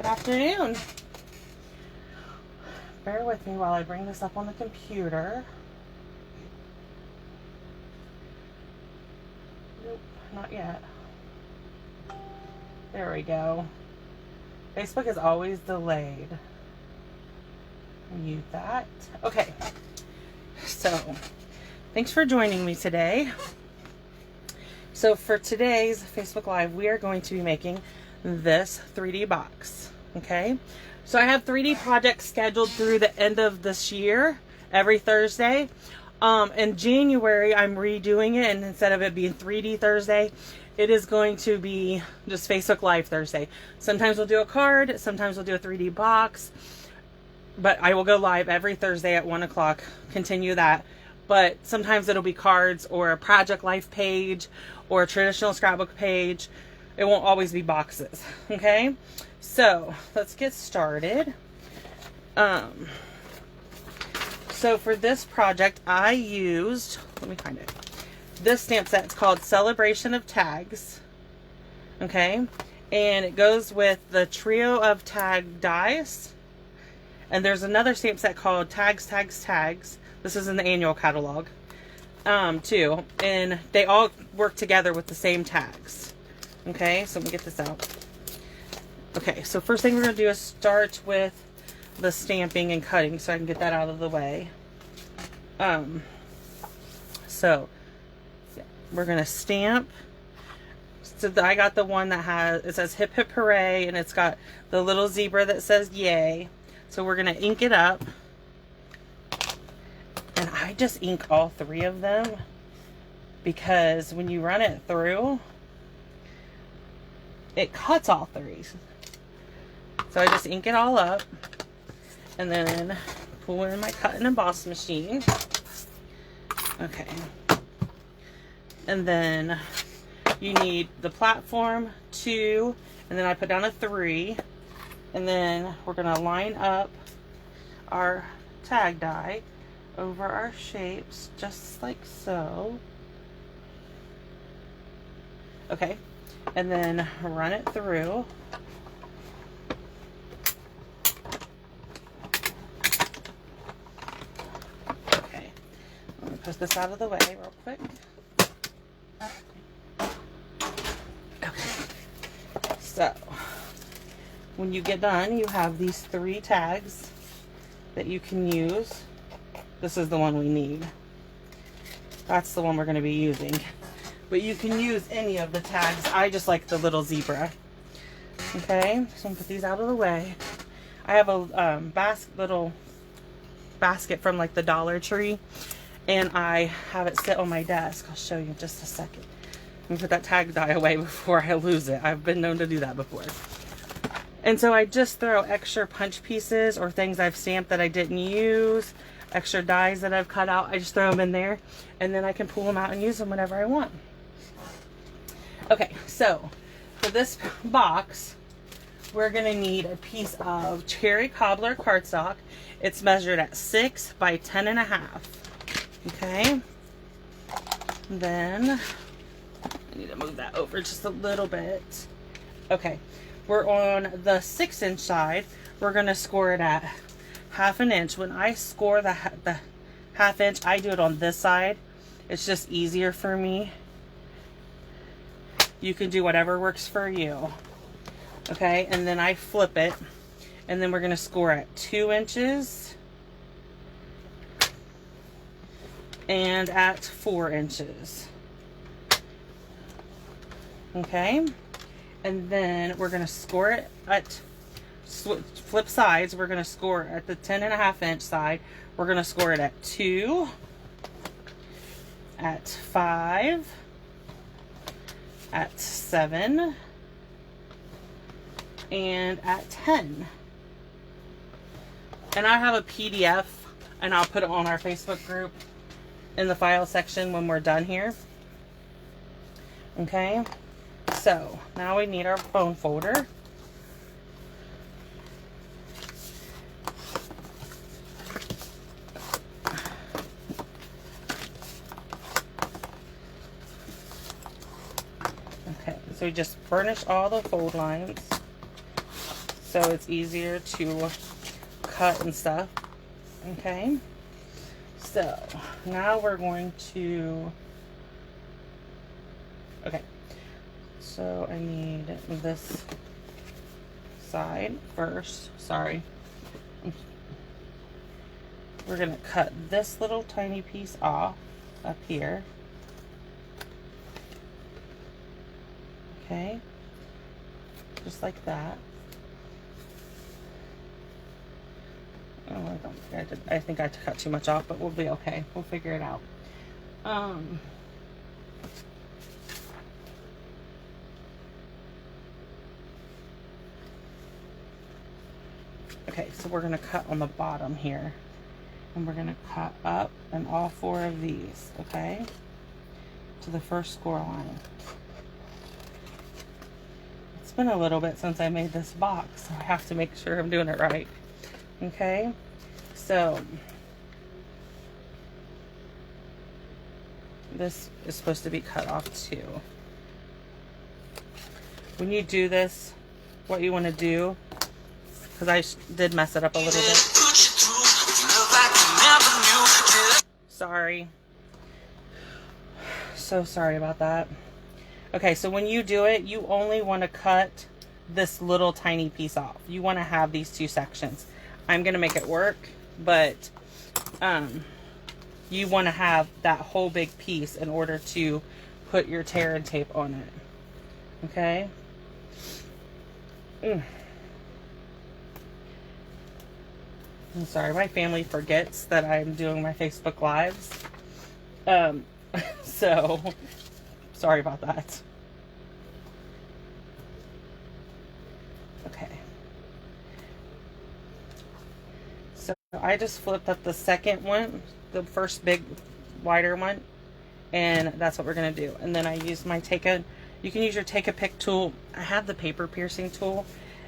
Afternoon. Bear with me while I bring this up on the computer. Nope, not yet. There we go. Facebook is always delayed. Mute that. Okay. So, thanks for joining me today. So for today's Facebook Live, we are going to be making this 3D box. Okay, so I have 3D projects scheduled through the end of this year, every Thursday. In January, I'm redoing it, and instead of it being 3D Thursday, it is going to be just Facebook Live Thursday. Sometimes we'll do a card, sometimes we'll do a 3D box, but I will go live every Thursday at 1 o'clock, continue that. But sometimes it'll be cards or a project life page or a traditional scrapbook page. It won't always be boxes, okay? So let's get started. So for this project, I used, let me find it. This stamp set, it's called Celebration of Tags, okay? And it goes with the trio of tag dies. And there's another stamp set called Tags, Tags, Tags. This is in the annual catalog, too. And they all work together with the same tags. Okay, so let me get this out. Okay, so first thing we're going to do is start with the stamping and cutting so I can get that out of the way. So we're going to stamp. So I got the one that has, it says hip hip hooray, and it's got the little zebra that says yay. So we're going to ink it up. And I just ink all three of them because when you run it through, it cuts all three. So I just ink it all up and then pull in my cut and emboss machine. Okay. And then you need the platform 2, and then I put down a 3, and then we're going to line up our tag die over our shapes just like so. Okay. And then run it through. Okay, let me push this out of the way real quick. Okay, so when you get done, you have these 3 tags that you can use. This is the one we need. That's the one we're going to be using. But you can use any of the tags. I just like the little zebra. Okay, so I'm gonna put these out of the way. I have a little basket from like the Dollar Tree, and I have it sit on my desk. I'll show you in just a second. Let me put that tag die away before I lose it. I've been known to do that before. And so I just throw extra punch pieces or things I've stamped that I didn't use, extra dies that I've cut out. I just throw them in there, and then I can pull them out and use them whenever I want. Okay, so for this box, we're going to need a piece of cherry cobbler cardstock. It's measured at 6 by 10.5. Okay, then I need to move that over just a little bit. Okay, we're on the 6-inch side. We're going to score it at 1/2 inch. When I score the 1/2 inch, I do it on this side. It's just easier for me. You can do whatever works for you. Okay, and then I flip it, and then we're going to score at 2 inches and at 4 inches. Okay, and then we're going to score it at flip sides. We're going to score at the 10.5 inch side. We're going to score it at 2, at 5, at 7, and at 10. And I have a PDF, and I'll put it on our Facebook group in the file section when we're done here. Okay, so now we need our bone folder. So we just burnish all the fold lines. so it's easier to cut and stuff. Okay, so now we're going to, okay, so I need this side first. Sorry. We're going to cut this little tiny piece off up here. Okay, just like that. Oh, I don't think I did. I think I cut too much off, but we'll be okay. We'll figure it out. Okay, so we're going to cut on the bottom here. And we're going to cut up in all 4 of these, okay? To the first score line. It's been a little bit since I made this box, so I have to make sure I'm doing it right. Okay? So, this is supposed to be cut off too. When you do this, what you want to do, because I did mess it up a little bit. Sorry. So sorry about that. Okay, so when you do it, you only want to cut this little tiny piece off. You want to have these 2 sections. I'm going to make it work, but you want to have that whole big piece in order to put your tear and tape on it. Okay? I'm sorry, my family forgets that I'm doing my Facebook Lives. So, sorry about that. Okay. So, I just flipped up the second one, the first big, wider one, and that's what we're going to do. And then I used my you can use your take a pick tool. I have the paper piercing tool,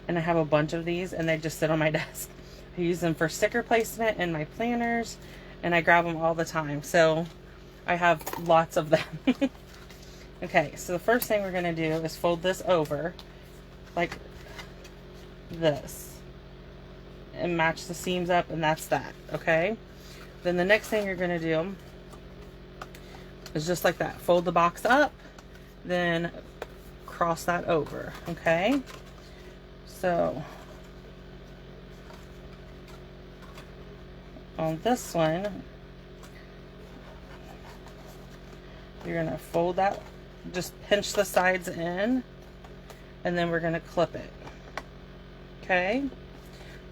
and I have a bunch of these, and they just sit on my desk. I use them for sticker placement in my planners, and I grab them all the time. So I have lots of them. Okay, so the first thing we're going to do is fold this over like this and match the seams up, and that's that. Okay, then the next thing you're going to do is just like that. Fold the box up, then cross that over. Okay, so on this one, you're going to fold that, just pinch the sides in, and then we're going to clip it. Okay,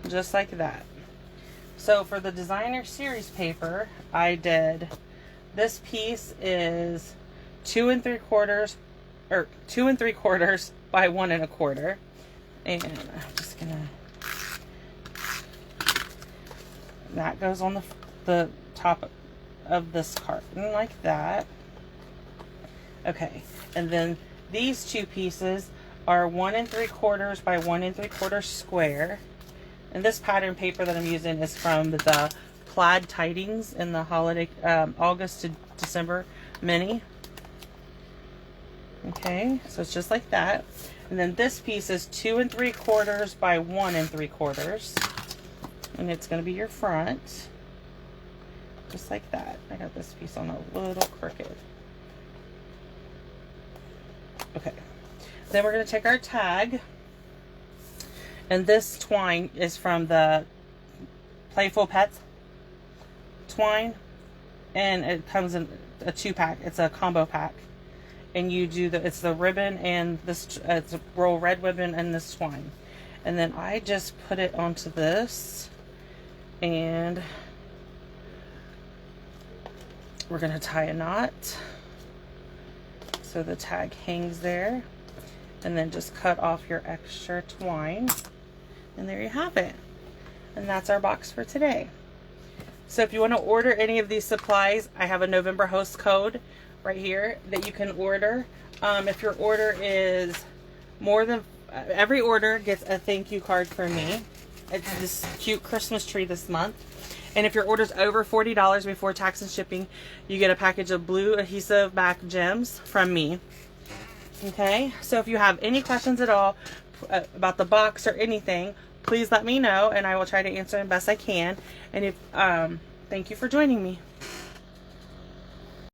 just like that. So for the designer series paper, I did, this piece is 2 3/4 or 2 3/4 by 1 1/4, and I'm just gonna, that goes on the top of this carton like that. Okay, and then these 2 pieces are 1 3/4 by 1 3/4 square. And this pattern paper that I'm using is from the Plaid Tidings in the holiday August to December mini. Okay, so it's just like that. And then this piece is 2 3/4 by 1 3/4. And it's going to be your front. Just like that. I got this piece on a little crooked. Okay. Then we're going to take our tag. And this twine is from the Playful Pets twine. And it comes in a 2-pack. It's a combo pack. And you do it's the ribbon and this, it's a roll red ribbon and this twine. And then I just put it onto this. And we're going to tie a knot. So the tag hangs there. And then just cut off your extra twine. And there you have it. And that's our box for today. So if you want to order any of these supplies, I have a November host code right here that you can order. If your order is more than, every order gets a thank you card from me. It's this cute Christmas tree this month. And if your order's over $40 before tax and shipping, you get a package of blue adhesive back gems from me. Okay, so if you have any questions at all, about the box or anything, please let me know, and I will try to answer the best I can. And if thank you for joining me.